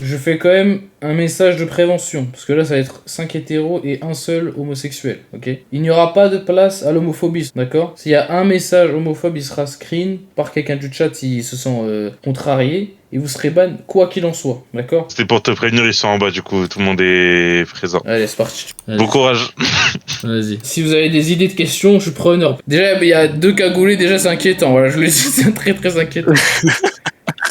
je fais quand même un message de prévention. Parce que là, ça va être 5 hétéros et un seul homosexuel. Ok. Il n'y aura pas de place à l'homophobie. D'accord. S'il y a un message homophobe, il sera screen par quelqu'un du chat s'il se sent contrarié. Et vous serez ban quoi qu'il en soit. D'accord. C'était pour te prévenir, ils sont en bas du coup, tout le monde est présent. Allez, c'est parti. Bon courage. Vas-y. Si vous avez des idées de questions, je suis preneur. Déjà, il y a 2 cagoulés, déjà c'est inquiétant. Voilà, je le dis, c'est très très inquiétant.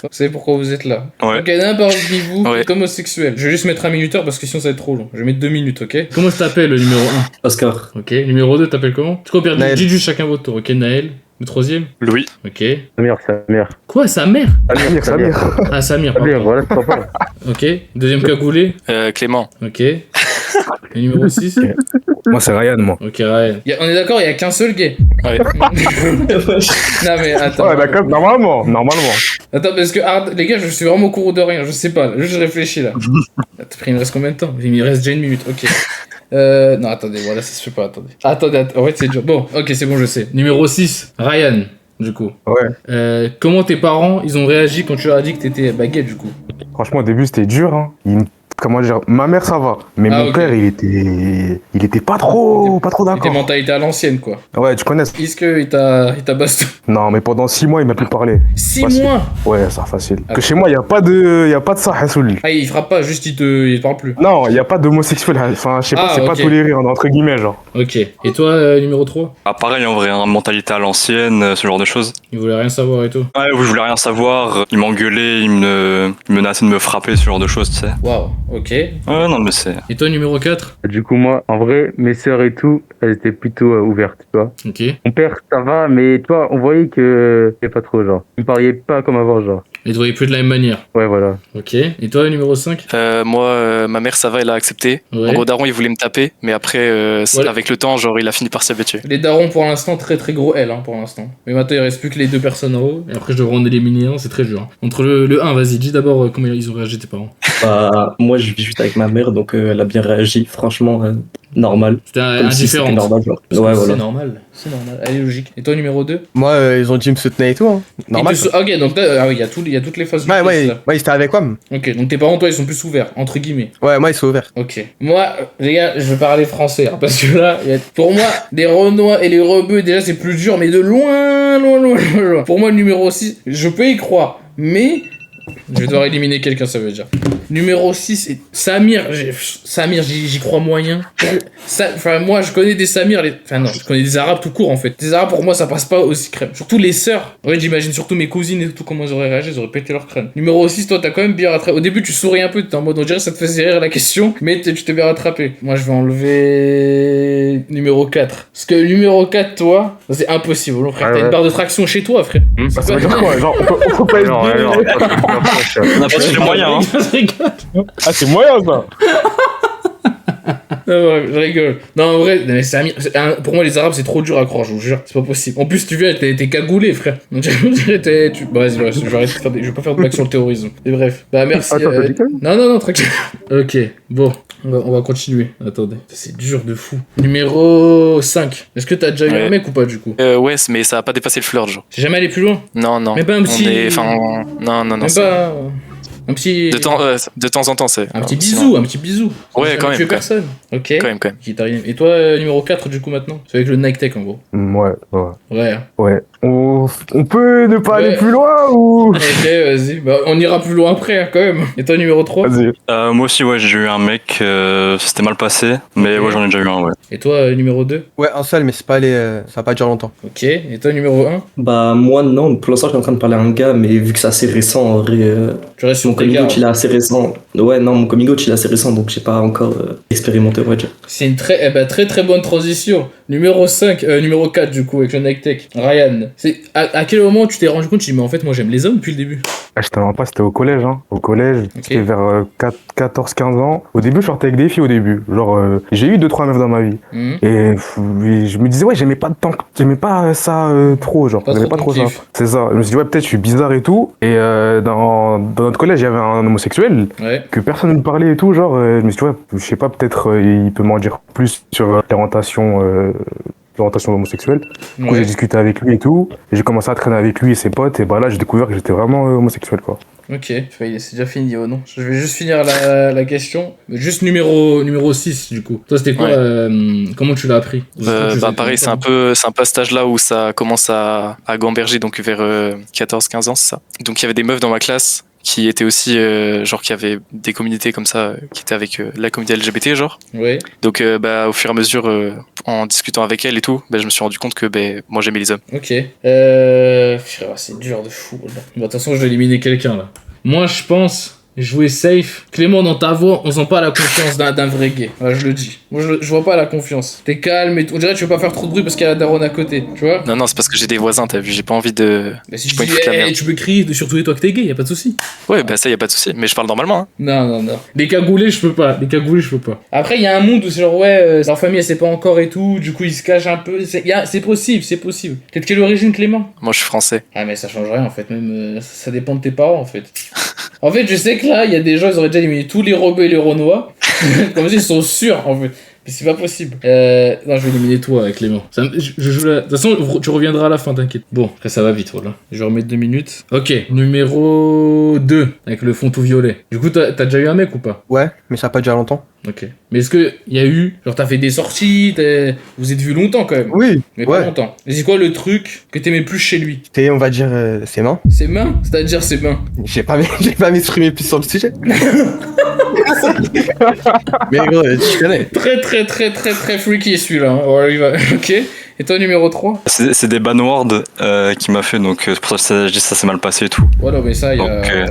Vous savez pourquoi vous êtes là. Ouais. Ok, d'un parmi vous est homosexuel. Je vais juste mettre 1 minuteur parce que sinon ça va être trop long. Je vais mettre 2 minutes, ok. Comment je t'appelle le numéro 1? Oscar. Ok, numéro 2, t'appelles comment? Tu copies dites juste chacun votre tour, ok. Naël. Le 3ème? Louis. Ok. Samir. Quoi, sa mère? Samir. Ah, Samir, pardon. Samir, voilà, c'est pas mal. Ok. Deuxième cagoulé? Clément. Ok. Et numéro 6? Moi, c'est Ryan, moi. Ok, Ryan. On est d'accord, il y a qu'un seul gay. Ouais. Non mais attends. Ouais, d'accord, normalement. Attends, parce que les gars, je suis vraiment au courant de rien, je sais pas, là. Juste je réfléchis là. Après, il me reste combien de temps? Il me reste déjà 1 minute, ok. Non, attendez, voilà, ça se fait pas, attendez. En fait, c'est dur. Bon, ok, c'est bon, je sais. Numéro 6, Ryan, du coup. Ouais. Comment tes parents, ils ont réagi quand tu leur as dit que t'étais gay, du coup? Franchement, au début, c'était dur, hein. Comment dire, ma mère ça va, mais mon père il était pas trop d'accord. Tes mentalités à l'ancienne quoi. Ouais, tu connais. Est-ce que il t'a baston? Non, mais pendant 6 mois il m'a plus parlé. 6 mois? Ouais, ça facile. Que chez moi il y a pas de ça Hassoul. Ah, il frappe pas, juste il te parle plus. Non, il y a pas d'homosexuel, enfin je sais pas, c'est pas toléré entre guillemets genre. Ok. Et toi numéro 3? Ah pareil en vrai, hein, mentalité à l'ancienne, ce genre de choses. Il voulait rien savoir et tout. Ouais, je voulais rien savoir, il m'engueulait, il me menaçait de me frapper, ce genre de choses, tu sais. Waouh, ok. Ouais, non mais c'est... Et toi numéro 4? Du coup moi, en vrai, mes sœurs et tout, elles étaient plutôt ouvertes, tu vois. Ok. Mon père, ça va, mais tu vois, on voyait que c'est pas trop genre. Il me parlait pas comme avant genre. Et tu voyais plus de la même manière. Ouais, voilà. Ok. Et toi numéro 5? Moi, ma mère, ça va, elle a accepté. Ouais. En gros, daron, il voulait me taper, mais après, Voilà. avec le temps, genre, il a fini par s'habituer. Les darons pour l'instant, très très gros L pour l'instant. Mais maintenant il reste plus que les 2 personnes en haut. Et après je devrais en éliminer un, c'est très dur. Entre le 1, vas-y, dis d'abord comment ils ont réagi tes parents. Bah, moi, je vis juste avec ma mère, donc elle a bien réagi. Franchement, normal. C'était Comme si indifférent. c'était normal, genre. Ouais, Ouais, c'est voilà. normal, c'est normal. Elle est logique. Et toi numéro 2? Moi, ils ont dit me soutenir et tout, hein. Normal. Ok, donc là, il y a toutes les phases du test, Ouais, là. c'était avec moi. Ok, donc tes parents, toi, ils sont plus ouverts, entre guillemets. Ouais, moi, ils sont ouverts. Ok. Moi, les gars, je vais parler français, hein, parce que là, pour moi, les Renois et les Rebeux, déjà, c'est plus dur, mais de loin. Pour moi, le numéro 6, je peux y croire, mais... Je vais devoir éliminer quelqu'un, ça veut dire. Numéro 6, Samir. Samir, j'y crois moyen. Enfin, moi, je connais des Samir. Enfin, non, je connais des Arabes tout court, en fait. Des Arabes, pour moi, ça passe pas aussi crème. Surtout les sœurs. En fait, j'imagine surtout mes cousines et tout, comment elles auraient réagi, elles auraient pété leur crâne. Numéro 6, toi, t'as quand même bien rattrapé. Au début, tu souris un peu, t'es en mode, on dirait que ça te faisait rire la question, mais tu t'es bien rattrapé. Moi, je vais enlever. Numéro 4. Parce que numéro 4, toi, c'est impossible, frère. T'as une barre de traction chez toi, frère. Ça veut dire quoi? Genre, on peut pas être. On a pas les moyens, hein. Ah, c'est moyen ça. Non, ouais, je rigole. Non, en vrai, mais pour moi, les Arabes, c'est trop dur à croire, je vous jure. C'est pas possible. En plus, tu viens, t'es cagoulé, frère. Donc, je dirais, Bah, vas-y, je vais arrêter de faire je vais pas faire de blagues sur le terrorisme. Et bref. Bah, merci. Attends, t'as dit quoi? Non, tranquille. Ok, bon. On va continuer. Attendez. C'est dur de fou. Numéro 5. Est-ce que t'as déjà eu un mec ou pas, du coup? Ouais, mais ça a pas dépassé le flirt, genre. J'ai jamais allé plus loin? Non. Mais pas un petit... Non. Même pas... Un petit... De temps en temps, c'est... Un petit bisou, un petit bisou. Ouais, quand même. Tu personne. Ok. Quand même. Qui t'arrive. Et toi, numéro 4, du coup, maintenant? C'est avec le Nike Tech, en gros. Ouais. On peut ne pas aller plus loin ou... Ok, vas-y. Bah, on ira plus loin après, hein, quand même. Et toi, numéro 3? Vas-y. Moi aussi, ouais, j'ai eu un mec, c'était mal passé, mais ouais, j'en ai déjà eu un, ouais. Et toi, numéro 2? Ouais, un seul, mais c'est pas allé, ça va pas durer longtemps. Ok. Et toi, numéro 1? Bah, moi, non. Pour l'instant, je suis en train de parler à un gars, mais vu que c'est assez récent, en vrai. Tu restes sur mon coming out, il est assez récent. Ouais, non, mon coming out, il est assez récent, donc j'ai pas encore expérimenté, on va dire. C'est une très bonne transition. Numéro 5, numéro 4, du coup, avec le Nike Tech. Ryan, c'est à quel moment tu t'es rendu compte, tu dis, mais en fait, moi, j'aime les hommes depuis le début? Ah, je te mens pas, c'était au collège, hein. Au collège, c'était vers 14-15 ans. Au début, je sortais avec des filles au début. Genre, j'ai eu 2-3 meufs dans ma vie. Et je me disais, ouais, j'aimais pas ça trop, genre. J'aimais pas trop ça. C'est ça. Je me suis dit, ouais, peut-être je suis bizarre et tout. Et dans notre collège, il y avait un homosexuel que personne ne me parlait et tout. Genre, je me suis dit, ouais, je sais pas, peut-être il peut m'en dire plus sur l'orientation homosexuelle. Du coup, j'ai discuté avec lui et tout. Et j'ai commencé à traîner avec lui et ses potes. Et bah là, j'ai découvert que j'étais vraiment homosexuel, quoi. Ok, c'est déjà fini, oh non. Je vais juste finir la question. Juste numéro 6, du coup. Toi, c'était quoi comment tu l'as appris? Pareil, c'est un peu à cet âge-là où ça commence à gamberger, donc vers 14-15 ans, c'est ça. Donc il y avait des meufs dans ma classe qui étaient aussi qui avaient des communautés comme ça qui étaient avec la communauté LGBT genre. Ouais. Donc au fur et à mesure en discutant avec elles et tout, je me suis rendu compte que moi j'aimais les hommes. Ok. C'est dur de fou là. Bon, de toute façon, je vais éliminer quelqu'un là. Moi, je pense jouer safe. Clément, dans ta voix, on sent pas la confiance d'un vrai gay. Voilà, je le dis. Moi, je vois pas la confiance. T'es calme et tout. On dirait que tu veux pas faire trop de bruit parce qu'il y a la daronne à côté. Tu vois? Non, c'est parce que j'ai des voisins, t'as vu, j'ai pas envie de. Mais si tu dis, tu peux crier sur tous les toits que t'es gay, y a pas de souci. Ouais, ça y a pas de souci. Mais je parle normalement. Hein. Non. Les cagoulés, je peux pas. Après, il y a un monde où c'est genre, leur famille, elle sait pas encore et tout. Du coup, ils se cachent un peu. C'est possible. T'es de quelle origine, Clément? Moi, je suis français. Ah, mais ça change rien en fait. Même ça dépend de tes parents en fait. En fait, je sais que là, il y a des gens, ils auraient déjà éliminé tous les rebeux et les renois. Comme ça, ils sont sûrs, en fait. Mais c'est pas possible. Non, je vais éliminer toi, Clément. Je joue là. De toute façon, tu reviendras à la fin, t'inquiète. Bon, après, ça va vite, voilà. Je vais remettre 2 minutes. Ok, numéro 2, avec le fond tout violet. Du coup, t'as déjà eu un mec ou pas? Ouais, mais ça a pas duré longtemps. Ok. Mais est-ce qu'il y a eu... Genre, t'as fait des sorties, vous êtes vus longtemps, quand même. Oui, mais ouais. pas longtemps. Et c'est quoi le truc que t'aimais plus chez lui? C'est, on va dire, ses mains. Ses mains? C'est-à-dire ses mains? J'ai pas m'exprimer plus sur le sujet. Mais gros, tu connais. Très freaky celui-là. Hein. Ouais, il va... Ok. Et toi, numéro 3? C'est des banwords qui m'a fait, donc c'est pour ça que je dis ça s'est mal passé et tout. Ouais, non, mais ça,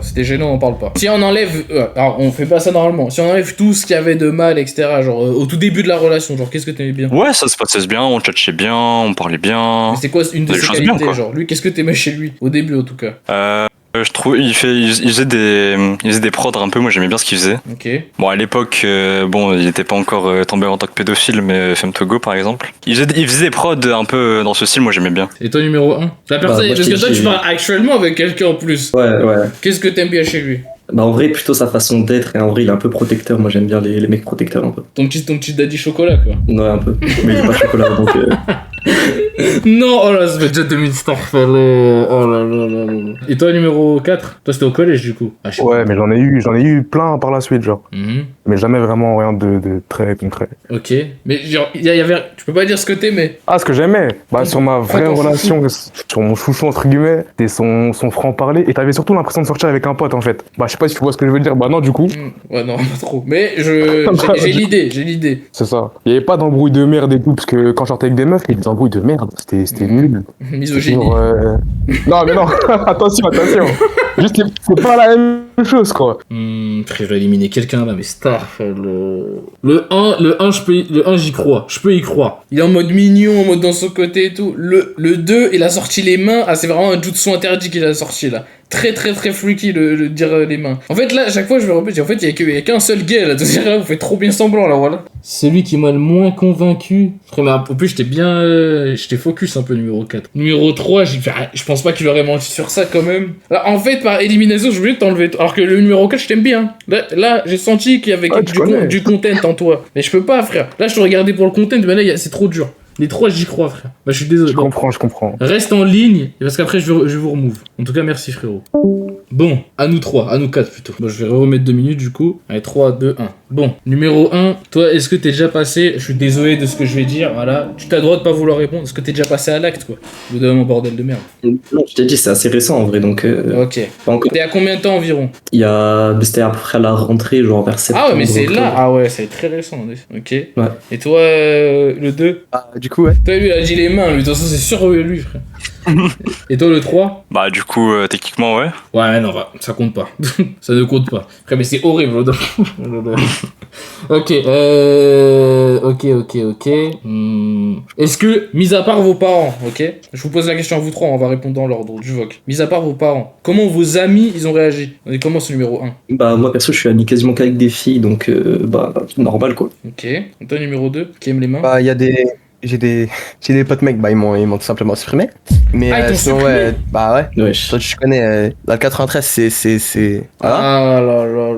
c'était gênant, on parle pas. Si on enlève... alors, on fait pas ça normalement. Si on enlève tout ce qu'il y avait de mal, etc., genre au tout début de la relation, genre qu'est-ce que t'aimais bien? Ouais, ça se passait bien, on tchatchait bien, on parlait bien. Mais c'est quoi une de ses qualités, bien, genre lui, qu'est-ce que t'aimais chez lui? Au début, en tout cas. Je trouve il faisait des prods un peu, moi j'aimais bien ce qu'il faisait. Ok. Bon, à l'époque, il était pas encore tombé en tant que pédophile, mais Femme Togo par exemple. Il faisait des prods un peu dans ce style, moi j'aimais bien. Et toi, numéro 1? La personne, parce que toi, tu parles actuellement avec quelqu'un en plus. Ouais. Qu'est-ce que t'aimes bien chez lui? Bah en vrai, plutôt sa façon d'être, et en vrai, il est un peu protecteur. Moi, j'aime bien les mecs protecteurs un peu. Ton petit daddy chocolat, quoi. Ouais, un peu. Mais il est pas chocolat, donc... Non, oh là, ça fait déjà 2 minutes que oh là. Et toi, numéro 4? Toi, c'était au collège, du coup. Ouais, mais j'en ai eu plein par la suite, genre. Mais jamais vraiment rien de très concret. Ok. Mais genre, il y avait... Tu peux pas dire ce que t'aimais. Ah, ce que j'aimais? Bah, sur ma vraie relation, sur mon chouchou, entre guillemets, c'était son franc-parler. Et t'avais surtout l'impression de sortir avec un pote, en fait. Bah, je sais pas si tu vois ce que je veux dire. Bah, non, du coup. Ouais, non, pas trop. Mais j'ai l'idée. C'est ça. Il y avait pas d'embrouille de merde et tout, parce que quand je sortais avec des meufs, il y avait des embrouilles de merde. C'était nul. Misogynie. Non, mais non. attention. Juste, c'est pas la même chose, quoi. Frère, je vais éliminer quelqu'un là, mais Star. Le 1, j'y crois. Je peux y croire. Il est en mode mignon, en mode dans son côté et tout. Le 2, il a sorti les mains. Ah, c'est vraiment un jutsu interdit qu'il a sorti là. Très freaky le dire les mains. En fait là, à chaque fois je me répète, en fait il y a qu'un seul gay là, là vous faites trop bien semblant là, voilà. Celui qui m'a le moins convaincu. Frère, mais en plus j'étais focus un peu numéro 4. Numéro 3, je pense pas qu'il aurait menti sur ça quand même. Là, en fait par élimination, je voulais t'enlever. Alors que le numéro 4, je t'aime bien. Là j'ai senti qu'il y avait du content en toi. Mais je peux pas, frère. Là je te regardais pour le content, mais là c'est trop dur. Les 3, j'y crois, frère. Bah, je suis désolé. Je comprends. Reste en ligne, parce qu'après, je vais vous remove. En tout cas, merci, frérot. Bon, à nous 4 plutôt. Bon, je vais remettre 2 minutes, du coup. Allez, 3, 2, 1. Bon, numéro 1, toi, est-ce que t'es déjà passé... Je suis désolé de ce que je vais dire, voilà. Tu as le droit de pas vouloir répondre. Est-ce que t'es déjà passé à l'acte, quoi? Au bout d'un moment, bordel de merde. Non, je t'ai dit, c'est assez récent, en vrai, donc... Ok. T'es à combien de temps, environ? C'était à peu près à la rentrée, genre vers septembre. Ah ouais, mais c'est là. Ah ouais, c'est très récent, en effet. Ok. Ouais. Et toi, le 2? Ah, du coup, ouais. Toi, lui, il a dit les mains, lui. De toute façon, c'est sûr, lui, frère. Et toi, le 3? Bah, du coup, techniquement, ouais. Ouais, non, ça compte pas. Ça ne compte pas. Frère, mais c'est horrible. Ok. Est-ce que, mis à part vos parents, ok? Je vous pose la question à vous trois, on va répondre dans l'ordre du voc. Mis à part vos parents, comment vos amis, ils ont réagi? On commence au numéro 1. Bah, moi, perso, je suis ami quasiment qu'avec des filles, donc, normal, quoi. Ok. Et toi, numéro 2, qui aime les mains? Bah, il y a des... J'ai des potes mecs, bah ils m'ont tout simplement supprimé. Mais sinon, supprimé. ouais, bah ouais. Ouais. Toi, tu connais, dans le 93, c'est... Voilà. Ah là.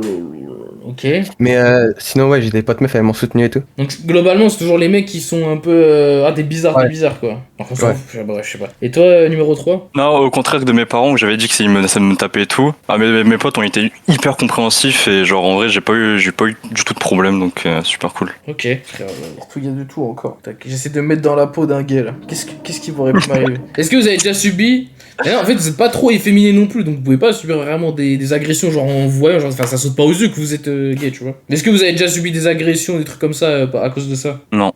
Ok. Mais sinon, ouais, j'ai des potes meufs, elles m'ont soutenu et tout. Donc, globalement, c'est toujours les mecs qui sont un peu... des bizarres, quoi. Par contre, bref, je sais pas. Et toi, numéro 3? Non, au contraire de mes parents, où j'avais dit que s'ils menaçaient de me taper et tout, mes potes ont été hyper compréhensifs et genre en vrai, j'ai pas eu du tout de problème, donc super cool. Ok. Frère, il y a de tout encore. J'essaie de me mettre dans la peau d'un gay là. Qu'est-ce qui pourrait m'arriver? Est-ce que vous avez déjà subi... non, en fait, vous êtes pas trop efféminé non plus, donc vous pouvez pas subir vraiment des agressions genre en voyant, genre, enfin ça saute pas aux yeux que vous êtes gay, tu vois. Est-ce que vous avez déjà subi des agressions, des trucs comme ça à cause de ça? Non.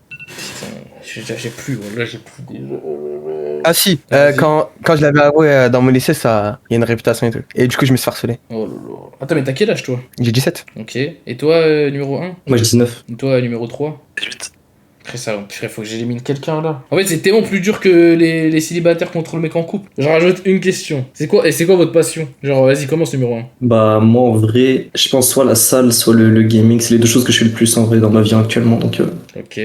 Putain, j'ai plus déjà. Ah si, Vas-y. quand je l'avais avoué dans mon lycée, ça, il y a une réputation et tout. Et du coup, je me suis harcelé. Oh là là. Attends, mais t'as quel âge toi? J'ai 17. Ok. Et toi, numéro 1? Moi, j'ai 19. Et toi, numéro 3? 18. Après ça, faut que j'élimine quelqu'un là. En fait, c'est tellement plus dur que les célibataires contre le mec en couple. Je rajoute une question. C'est quoi votre passion? Genre, vas-y, commence numéro 1. Bah, moi, en vrai, je pense soit la salle, soit le gaming. C'est les deux choses que je fais le plus en vrai dans ma vie actuellement. Donc, Ok.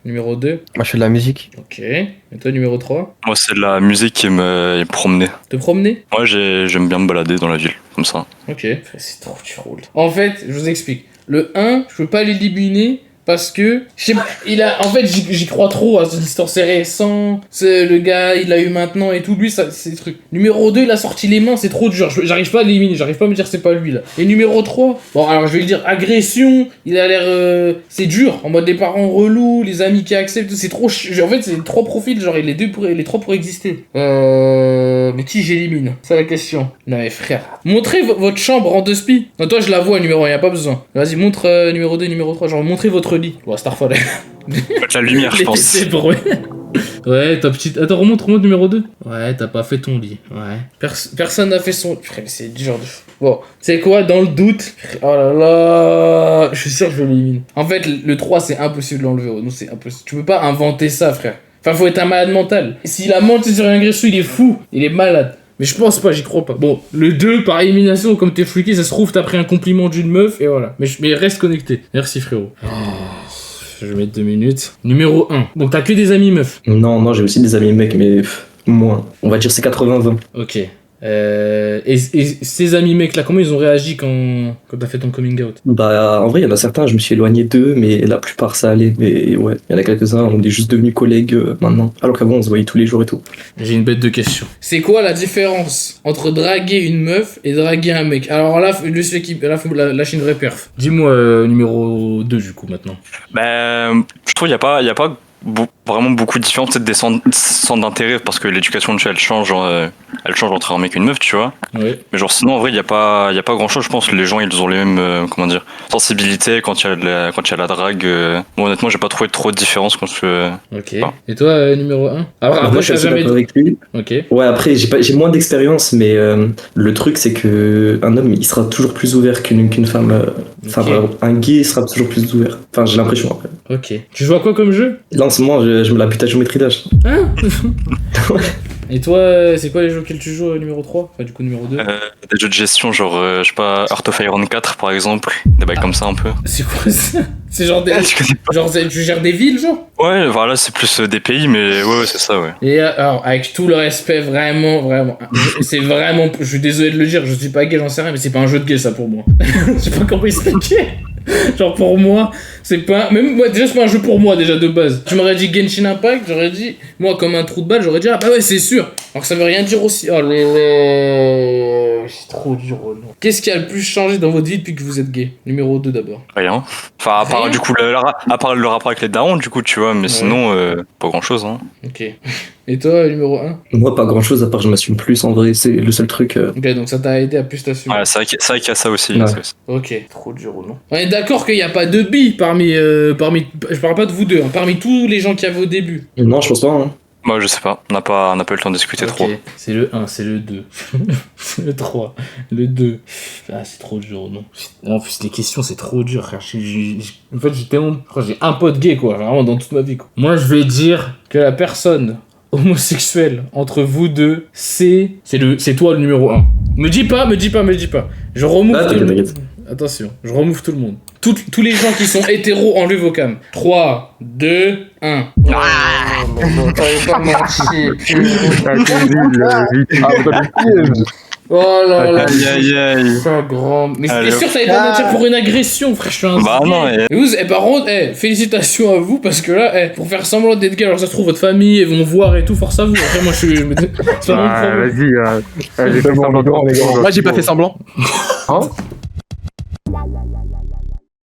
Numéro 2. Moi, je fais de la musique. Ok. Et toi, numéro 3? Moi, c'est de la musique et me promener. Te promener? Moi, j'aime bien me balader dans la ville, comme ça. Ok. C'est trop du rôle. En fait, je vous explique. Le 1, je peux pas l'éliminer. Parce que, je sais pas, en fait, j'y crois trop à cette histoire, c'est récent, le gars, il l'a eu maintenant et tout, lui, ça, c'est des trucs. Numéro 2, il a sorti les mains, c'est trop dur, j'arrive pas à l'éliminer, j'arrive pas à me dire c'est pas lui, là. Et numéro 3, bon, alors je vais le dire, agression, il a l'air, c'est dur, en mode les parents relous, les amis qui acceptent, c'est trop, en fait, c'est 3 profils, genre, les 3 pourraient exister. Mais qui j'élimine? C'est la question. Non mais frère, montrez votre chambre en 2 spi. Non, toi, je la vois, numéro 1, y a pas besoin. Vas-y, montre numéro 2, numéro 3, genre, montrez votre lit. Ouais, Starfall. La lumière, je pense. C'est pour ouais, ta petite. Attends, remonte numéro 2. Ouais, t'as pas fait ton lit. Ouais. Personne n'a fait son. Frère, mais c'est dur de. Bon, c'est quoi, dans le doute. Oh là là. Je suis sûr que je l'élimine. En fait, le 3, c'est impossible de l'enlever. Non, c'est impossible. Tu peux pas inventer ça, frère. Enfin, faut être un malade mental. S'il a menti sur une agression, il est fou. Il est malade. Mais je pense pas, j'y crois pas. Bon, le 2, par élimination, comme t'es fliqué, ça se trouve, t'as pris un compliment d'une meuf, et voilà. Mais reste connecté. Merci, frérot. Je vais mettre 2 minutes. Numéro 1. Donc t'as que des amis meufs. non, j'ai aussi des amis mecs, mais moins. On va dire c'est 80-20. Ok. Et ces amis mecs là, comment ils ont réagi quand t'as fait ton coming out? Bah, en vrai, il y en a certains, je me suis éloigné d'eux, mais la plupart, ça allait. Mais ouais, il y en a quelques-uns, on est juste devenus collègues maintenant. Alors qu'avant, on se voyait tous les jours et tout. J'ai une bête de question. C'est quoi la différence entre draguer une meuf et draguer un mec? Alors là, lui, celui qui faut lâcher une vraie perf. Dis-moi numéro 2 du coup maintenant. Ben, je trouve qu'il n'y a pas vraiment beaucoup de différence, peut-être des centres d'intérêt, parce que l'éducation, tu sais, elle change entre un mec et une meuf, tu vois. Ouais. Mais genre sinon, en vrai, il y a pas grand chose, je pense. Les gens, ils ont les mêmes, sensibilités quand il y a la drague. Bon, honnêtement, j'ai pas trouvé trop de différence quand je... Ok. Et toi, numéro 1? Alors, Moi, après, je suis t'as assez jamais... d'accord avec lui. Ok. Ouais, après, j'ai moins d'expérience, mais le truc, c'est que un homme, il sera toujours plus ouvert qu'une femme. Enfin, Ok. un gay sera toujours plus ouvert. Enfin, j'ai l'impression, après. Ok. Tu joues à quoi comme jeu? Là, en ce moment, je me la bute à géométrie d'âge. Hein? Et toi, c'est quoi les jeux auxquels tu joues numéro 3? Enfin, du coup, numéro 2. Des jeux de gestion, genre, je sais pas, Heart of Iron 4, par exemple. Des bails comme ça, un peu. C'est quoi ça? C'est genre des... Je connais pas. Genre, tu gères des villes, genre? Ouais, voilà, c'est plus des pays, mais ouais, c'est ça, ouais. Et alors, avec tout le respect, vraiment, c'est vraiment... Je suis désolé de le dire, je suis pas gay, j'en sais rien, mais c'est pas un jeu de gay, ça, pour moi. Je sais pas comment expliquer. Genre, pour moi, c'est pas... Même moi, déjà, c'est pas un jeu pour moi, déjà, de base. Tu m'aurais dit Genshin Impact, j'aurais dit... Moi, comme un trou de balle, j'aurais dit, ah bah ouais, c'est sûr. Alors que ça veut rien dire aussi. Oh là là... C'est trop dur, oh non. Qu'est-ce qui a le plus changé dans votre vie depuis que vous êtes gay? Numéro 2, d'abord. Rien. Enfin, à part, Rien. du coup, à part le rapport avec les darons, du coup, tu vois, mais Ouais. sinon, pas grand-chose, hein. Ok. Et toi, numéro 1? Moi, pas grand chose, à part je m'assume plus, en vrai, c'est le seul truc. Ok, donc ça t'a aidé à plus t'assumer. Ouais, c'est vrai qu'il y a ça aussi. Ouais. Ok, trop dur ou non. On est d'accord qu'il n'y a pas de billes parmi... Je parle pas de vous deux, hein, parmi tous les gens qu'il y avait au début. Non, je pense pas, hein. Moi, je sais pas. On n'a pas eu le temps de discuter trop. Ok, c'est le 1, c'est le 2. C'est le 3, le 2. Ah, c'est trop dur ou non. En plus, les questions, c'est trop dur, frère. En fait, j'ai un pote gay, quoi, vraiment, dans toute ma vie, quoi. Moi, je vais dire que la personne homosexuelle entre vous deux, c'est toi le numéro 1. Me dis pas. Je remove tout le monde. T'inquiète. Attention, je remove tout le monde. Tous les gens qui sont hétéros, enlevez vos cams. 3, 2, 1. Ah, Oh là là. Aïe, aïe. Ça grand. Mais Allez, c'était sûr que ça allait pas mentir pour une agression, frère. Je suis un. Bah non, et vous, par contre, félicitations à vous parce que là, pour faire semblant d'être gay, alors ça se trouve votre famille, ils vont voir et tout, force à vous. Après, moi, je suis. C'est pas mon problème. Vas-y, j'ai fait semblant. Moi, j'ai pas fait semblant. Hein